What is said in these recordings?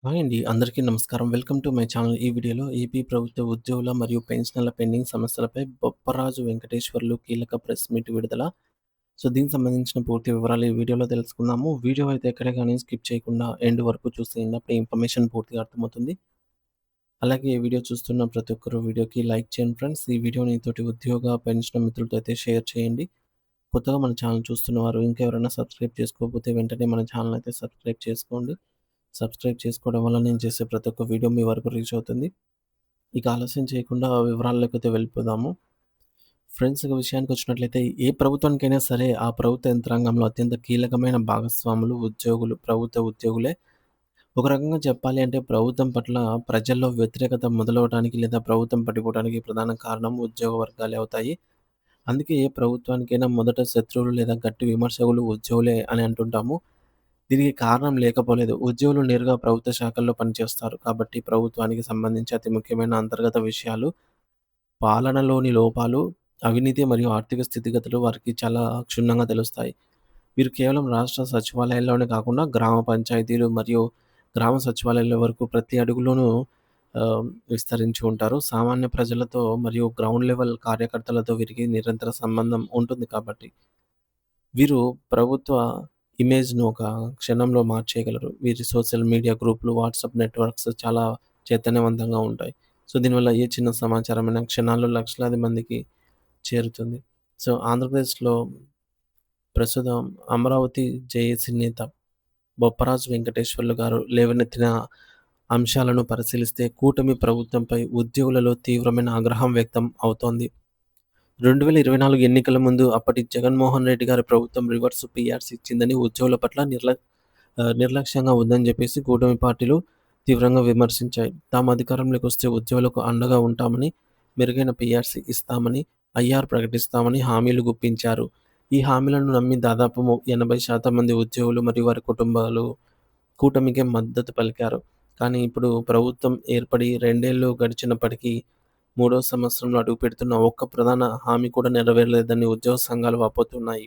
Hi అండి. అందరికీ నమస్కారం. Welcome to my channel. ఈ వీడియోలో ఏపీ ప్రభుత్వ ఉద్యోగుల మరియు పెన్షనర్ల పెండింగ్ సమస్యలపై బొప్పరాజు వెంకటేశ్వర్లు కీలక ప్రెస్ మీట్ విడుదల. దీనికి సంబంధించిన పూర్తి వివరాలు ఈ వీడియోలో తెలుసుకుందాము. వీడియో అయితే ఎక్కడ గాని స్కిప్ చేయకుండా ఎండ్ వరకు చూసేయండి. అప్పుడే ఇన్ఫర్మేషన్ పూర్తిగా అర్థమవుతుంది. అలాగే ఈ వీడియో చూస్తున్న ప్రతి ఒక్కరు వీడియోకి లైక్ చేయండి ఫ్రెండ్స్. ఈ వీడియోని తోటి ఉద్యోగ, పెన్షనర్ మిత్రులతో అయితే షేర్ చేయండి. కొత్తగా మన ఛానల్ చూస్తున్నవారు ఇంకెవరైనా సబ్స్క్రైబ్ చేసుకోకపోతే వెంటనే మన ఛానల్ అయితే సబ్స్క్రైబ్ చేసుకోండి. సబ్స్క్రైబ్ చేసుకోవడం వల్ల నేను చేసే ప్రతి ఒక్క వీడియో మీ వరకు రీచ్ అవుతుంది. ఇక ఆలస్యం చేయకుండా వివరాల్లోకైతే వెళ్ళిపోదాము. ఫ్రెండ్స్ ఇక విషయానికొచ్చినట్లయితే ఏ ప్రభుత్వానికైనా సరే ఆ ప్రభుత్వ యంత్రాంగంలో అత్యంత కీలకమైన భాగస్వాములు ఉద్యోగులు, ప్రభుత్వ ఉద్యోగులే. ఒక రకంగా చెప్పాలి అంటే ప్రభుత్వం పట్ల ప్రజల్లో వ్యతిరేకత మొదలవ్వడానికి లేదా ప్రభుత్వం పడిపోవడానికి ప్రధాన కారణం ఉద్యోగ వర్గాలే అవుతాయి. అందుకే ఏ ప్రభుత్వానికైనా మొదట శత్రువులు లేదా గట్టి విమర్శకులు ఉద్యోగులే అని అంటుంటాము. దీనికి కారణం లేకపోలేదు. ఉద్యోగులు నేరుగా ప్రభుత్వ శాఖల్లో పనిచేస్తారు. కాబట్టి ప్రభుత్వానికి సంబంధించి అతి ముఖ్యమైన అంతర్గత విషయాలు, పాలనలోని లోపాలు, అవినీతి మరియు ఆర్థిక స్థితిగతులు వారికి చాలా క్షుణ్ణంగా తెలుస్తాయి. వీరు కేవలం రాష్ట్ర సచివాలయాల్లోనే కాకుండా గ్రామ పంచాయతీలు మరియు గ్రామ సచివాలయాల వరకు ప్రతి అడుగులోనూ విస్తరించి ఉంటారు. సామాన్య ప్రజలతో మరియు గ్రౌండ్ లెవెల్ కార్యకర్తలతో వీరికి నిరంతర సంబంధం ఉంటుంది కాబట్టి. వీరు ప్రభుత్వ ఇమేజ్‌ను ఒక క్షణంలో మార్చేయగలరు. వీరి సోషల్ మీడియా గ్రూప్‌లు, వాట్సాప్ నెట్వర్క్స్ చాలా చైతన్యవంతంగా ఉంటాయి. దీనివల్ల ఏ చిన్న సమాచారమైనా క్షణాల్లో లక్షలాది మందికి చేరుతుంది. ఆంధ్రప్రదేశ్‌లో ప్రస్తుతం అమరావతి జేఏసీ నేత బొప్పరాజు వెంకటేశ్వర్లు గారు లేవనెత్తిన అంశాలను పరిశీలిస్తే కూటమి ప్రభుత్వంపై ఉద్యోగులలో తీవ్రమైన ఆగ్రహం వ్యక్తం అవుతోంది. 2024 ఎన్నికల ముందు అప్పటి జగన్మోహన్ రెడ్డి గారి ప్రభుత్వం రివర్స్ పీఆర్సీ ఇచ్చిందని, ఉద్యోగుల పట్ల నిర్లక్ష్యంగా ఉందని చెప్పేసి కూటమి పార్టీలు తీవ్రంగా విమర్శించాయి. తాము అధికారంలోకి వస్తే ఉద్యోగులకు అండగా ఉంటామని, మెరుగైన పీఆర్సీ ఇస్తామని, ఐఆర్ ప్రకటిస్తామని హామీలు గుప్పించారు. ఈ హామీలను నమ్మి దాదాపు 80% మంది ఉద్యోగులు మరియు వారి కుటుంబాలు కూటమికే మద్దతు పలికారు. కానీ ఇప్పుడు ప్రభుత్వం ఏర్పడి 2 ఏళ్లు గడిచినప్పటికీ మూడో సంవత్సరంలో అడుగుపెడుతున్న ఒక్క ప్రధాన హామీ కూడా నెరవేరలేదని ఉద్యోగ సంఘాలు వాపోతున్నాయి.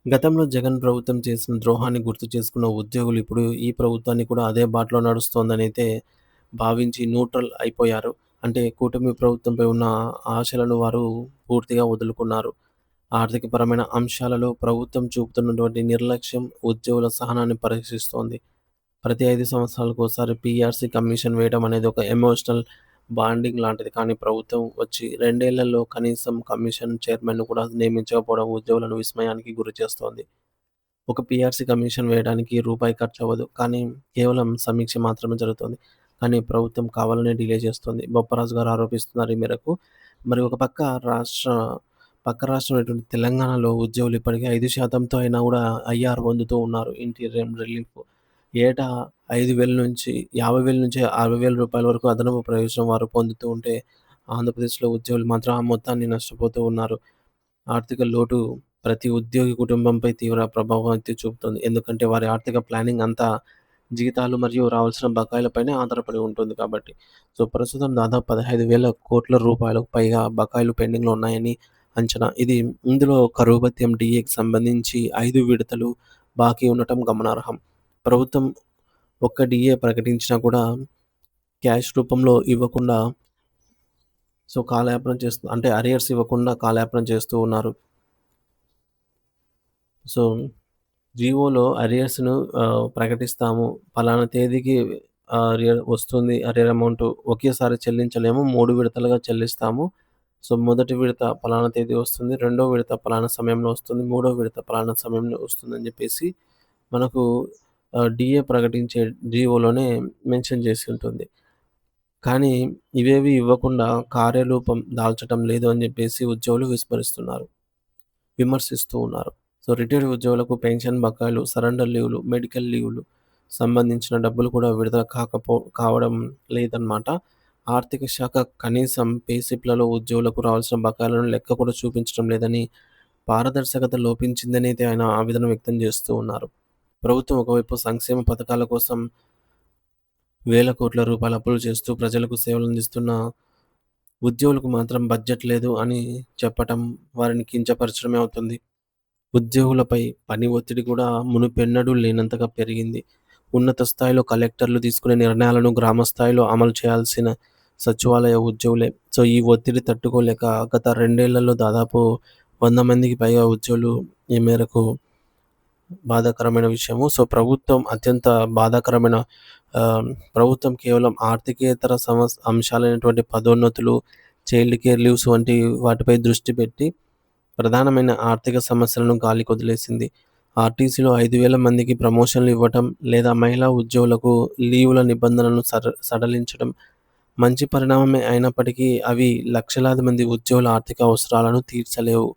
గతంలో జగన్ ప్రభుత్వం చేసిన ద్రోహాన్ని గుర్తు చేసుకున్న ఉద్యోగులు ఇప్పుడు ఈ ప్రభుత్వాన్ని కూడా అదే బాటలో నడుస్తోందనైతే భావించి న్యూట్రల్ అయిపోయారు. అంటే కూటమి ప్రభుత్వంపై ఉన్న ఆశలను వారు పూర్తిగా వదులుకున్నారు. ఆర్థికపరమైన అంశాలలో ప్రభుత్వం చూపుతున్నటువంటి నిర్లక్ష్యం ఉద్యోగుల సహనాన్ని పరీక్షిస్తోంది. ప్రతి 5 సంవత్సరాలకోసారి పీఆర్సీ కమిషన్ వేయడం అనేది ఒక ఎమోషనల్ బాండింగ్ లాంటిది. కానీ ప్రభుత్వం వచ్చి 2 ఏళ్లలో కనీసం కమిషన్ చైర్మన్‌ను కూడా నియమించకపోవడం ఉద్యోగులను విస్మయానికి గురిచేస్తోంది. ఒక పీఆర్సీ కమిషన్ వేయడానికి రూపాయి ఖర్చవ్వదు. కానీ కేవలం సమీక్ష మాత్రమే జరుగుతోంది. కానీ ప్రభుత్వం కావాలనే డిలే చేస్తోంది. బొప్పరాజు గారు ఆరోపిస్తున్నారు ఈ మేరకు. మరి ఒక పక్క పక్క రాష్ట్రమైనటువంటి తెలంగాణలో ఉద్యోగులు ఇప్పటికే 5%తో అయినా కూడా ఐఆర్ పొందుతూ ఉన్నారు. Interim relief. ఏటా 5,000 నుంచి 50,000 నుంచి రూ. 60,000 వరకు అదనపు ప్రయోజనం వారు పొందుతూ ఉంటే, ఆంధ్రప్రదేశ్‌లో ఉద్యోగులు మాత్రం ఆ మొత్తాన్ని నష్టపోతూ ఉన్నారు. ఆర్థిక లోటు ప్రతి ఉద్యోగి కుటుంబంపై తీవ్ర ప్రభావం అయితే చూపుతుంది. ఎందుకంటే వారి ఆర్థిక ప్లానింగ్ అంతా జీతాలు మరియు రావాల్సిన బకాయిలపైనే ఆధారపడి ఉంటుంది కాబట్టి. ప్రస్తుతం దాదాపు 15,000 కోట్ల రూపాయలకు పైగా బకాయిలు పెండింగ్‌లో ఉన్నాయని అంచనా. ఇందులో కరువు భత్యం డీఏకి సంబంధించి 5 విడతలు బాకీ ఉండటం గమనార్హం. ప్రభుత్వం ఒక్క డీఏ ప్రకటించినా కూడా క్యాష్ రూపంలో ఇవ్వకుండా కాలయాపన చేస్తూ అంటే అరియర్స్ ఇవ్వకుండా కాలయాపన చేస్తూ ఉన్నారు. సో, జీవోలో అరియర్స్‌ను ప్రకటిస్తాము. పలానా తేదీకి అరియర్ వస్తుంది. అరియర్ అమౌంట్ ఒకేసారి చెల్లించలేము. 3 విడతలుగా చెల్లిస్తాము. మొదటి విడత పలానా తేదీ వస్తుంది. రెండో విడత పలానా సమయంలో వస్తుంది. మూడో విడత పలానా సమయంలో వస్తుందని చెప్పేసి మనకు డీఏ ప్రకటించే జీవోలోనే మెన్షన్ చేసి ఉంటుంది. కానీ ఇవేవి ఇవ్వకుండా కార్యరూపం దాల్చటం లేదు అని చెప్పేసి ఉద్యోగులు విమర్శిస్తూ ఉన్నారు. రిటైర్డ్ ఉద్యోగులకు పెన్షన్ బకాయిలు, సరెండర్ లీవ్‌లు, మెడికల్ లీవ్‌లు సంబంధించిన డబ్బులు కూడా విడుదల కావడం లేదన్నమాట. ఆర్థిక శాఖ కనీసం పే స్లిప్‌లలో ఉద్యోగులకు రావాల్సిన బకాయిలను లెక్క కూడా చూపించడం లేదని, పారదర్శకత లోపించిందనైతే ఆయన ఆవేదన వ్యక్తం చేస్తూ ఉన్నారు. ప్రభుత్వం ఒకవైపు సంక్షేమ పథకాల కోసం వేల కోట్ల రూపాయల అప్పులు చేస్తూ ప్రజలకు సేవలందిస్తున్న ఉద్యోగులకు మాత్రం బడ్జెట్ లేదు అని చెప్పటం వారిని కించపరచడమే అవుతుంది. ఉద్యోగులపై పని ఒత్తిడి కూడా మునుపెన్నడూ లేనంతగా పెరిగింది. ఉన్నత స్థాయిలో కలెక్టర్లు తీసుకునే నిర్ణయాలను గ్రామ స్థాయిలో అమలు చేయాల్సిన సచివాలయ ఉద్యోగులే. సో, ఈ ఒత్తిడి తట్టుకోలేక గత 2 ఏళ్లలో దాదాపు 100 మందికి పైగా ఉద్యోగులు ఈ మేరకు బాధాకరమైన విషయము. సో, ప్రభుత్వం అత్యంత బాధాకరమైన ప్రభుత్వం కేవలం ఆర్థికేతర అంశాలైనటువంటి పదోన్నతులు, చైల్డ్ కేర్ లీవ్స్ వంటి వాటిపై దృష్టి పెట్టి ప్రధానమైన ఆర్థిక సమస్యలను గాలికొదిలేసింది. ఆర్టీసీలో 5,000 మందికి ప్రమోషన్లు ఇవ్వటం లేదా మహిళా ఉద్యోగులకు లీవుల నిబంధనలను సడలించడం మంచి పరిణామమే అయినప్పటికీ అవి లక్షలాది మంది ఉద్యోగుల ఆర్థిక అవసరాలను తీర్చలేవు.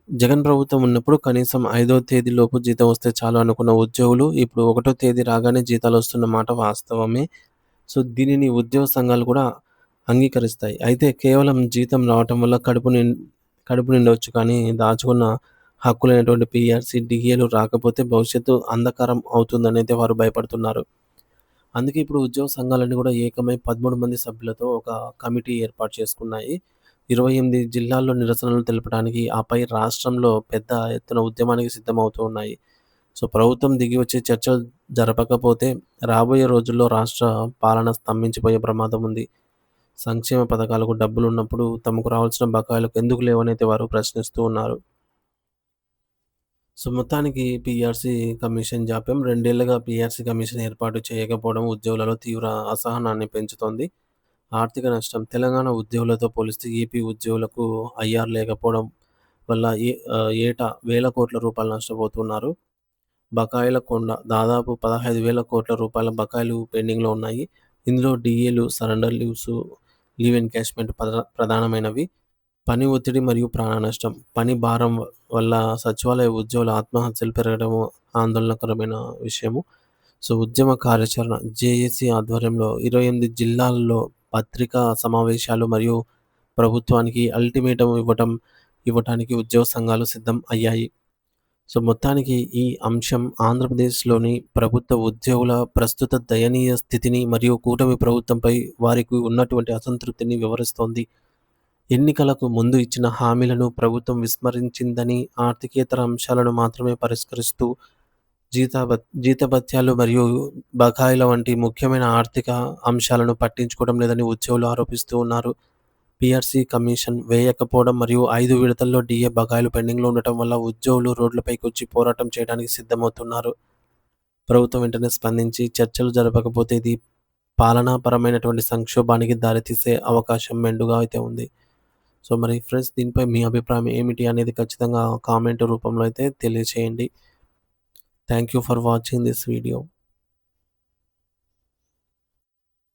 జగన్ ప్రభుత్వం ఉన్నప్పుడు కనీసం 5వ తేదీలోపు జీతం వస్తే చాలు అనుకున్న ఉద్యోగులు ఇప్పుడు 1వ తేదీ రాగానే జీతాలొస్తున్న మాట వాస్తవమే. సో, దీనిని ఉద్యోగ సంఘాలు కూడా అంగీకరిస్తాయి. అయితే కేవలం జీతం రావటం వల్ల కడుపు నిండొచ్చు కానీ దాచుకున్న హక్కులైనటువంటి పీఆర్సీ, డీఏలు రాకపోతే భవిష్యత్తు అంధకారం అవుతుందనైతే వారు భయపడుతున్నారు. అందుకే ఇప్పుడు ఉద్యోగ సంఘాలన్నీ కూడా ఏకమై 13 మంది సభ్యులతో ఒక కమిటీ ఏర్పాటు చేసుకున్నాయి. 28 జిల్లాల్లో నిరసనలు తెలపడానికి, ఆపై రాష్ట్రంలో పెద్ద ఎత్తున ఉద్యమానికి సిద్ధమవుతూ ఉన్నాయి. సో, ప్రభుత్వం దిగి వచ్చి చర్చలు జరపకపోతే రాబోయే రోజుల్లో రాష్ట్ర పాలన స్తంభించిపోయే ప్రమాదం ఉంది. సంక్షేమ పథకాలకు డబ్బులున్నప్పుడు తమకు రావాల్సిన బకాయిలకు ఎందుకు లేవనైతే వారు ప్రశ్నిస్తూ ఉన్నారు. సో, మొత్తానికి పీఆర్సీ కమిషన్ జాప్యం 2 ఏళ్లుగా పీఆర్సీ కమిషన్ ఏర్పాటు చేయకపోవడం ఉద్యోగులలో తీవ్ర అసహనాన్ని పెంచుతోంది. ఆర్థిక నష్టం తెలంగాణ ఉద్యోగులతో పోలిస్తే ఏపీ ఉద్యోగులకు ఐఆర్ లేకపోవడం వల్ల ఏటా వేల కోట్ల రూపాయలు నష్టపోతున్నారు. బకాయిల కొండ దాదాపు 15,000 కోట్ల రూపాయల బకాయిలు పెండింగ్‌లో ఉన్నాయి. ఇందులో డీఏలు, సరెండర్ లీవ్స్, లీవ్ ఎన్‌క్యాష్‌మెంట్ ప్రధానమైనవి. పని ఒత్తిడి మరియు ప్రాణ నష్టం. పని భారం వల్ల సచివాలయ ఉద్యోగుల ఆత్మహత్యలు పెరగడం ఆందోళనకరమైన విషయము. సో, ఉద్యమ కార్యాచరణ జేఏసీ ఆధ్వర్యంలో 28 జిల్లాల్లో పత్రికా సమావేశాలు మరియు ప్రభుత్వానికి అల్టిమేటం ఇవ్వటానికి ఉద్యోగ సంఘాలు సిద్ధం అయ్యాయి. సో, మొత్తానికి ఈ అంశం ఆంధ్రప్రదేశ్‌లోని ప్రభుత్వ ఉద్యోగుల ప్రస్తుత దయనీయ స్థితిని మరియు కూటమి ప్రభుత్వంపై వారికి ఉన్నటువంటి అసంతృప్తిని వివరిస్తోంది. ఎన్నికలకు ముందు ఇచ్చిన హామీలను ప్రభుత్వం విస్మరించిందని, ఆర్థికేతర అంశాలను మాత్రమే పరిష్కరిస్తూ జీతభత్యాలు మరియు బకాయిల వంటి ముఖ్యమైన ఆర్థిక అంశాలను పట్టించుకోవడం లేదని ఉద్యోగులు ఆరోపిస్తూ ఉన్నారు. పీఆర్సీ కమిషన్ వేయకపోవడం మరియు 5 విడతల్లో డీఏ బకాయిలు పెండింగ్‌లో ఉండటం వల్ల ఉద్యోగులు రోడ్లపైకొచ్చి పోరాటం చేయడానికి సిద్ధమవుతున్నారు. ప్రభుత్వం వెంటనే స్పందించి చర్చలు జరపకపోతే ఇది పాలనాపరమైనటువంటి సంక్షోభానికి దారితీసే అవకాశం మెండుగా అయితే ఉంది. సో, మరి ఫ్రెండ్స్ దీనిపై మీ అభిప్రాయం ఏమిటి అనేది ఖచ్చితంగా కామెంట్ రూపంలో అయితే తెలియచేయండి. Thank you for watching this video.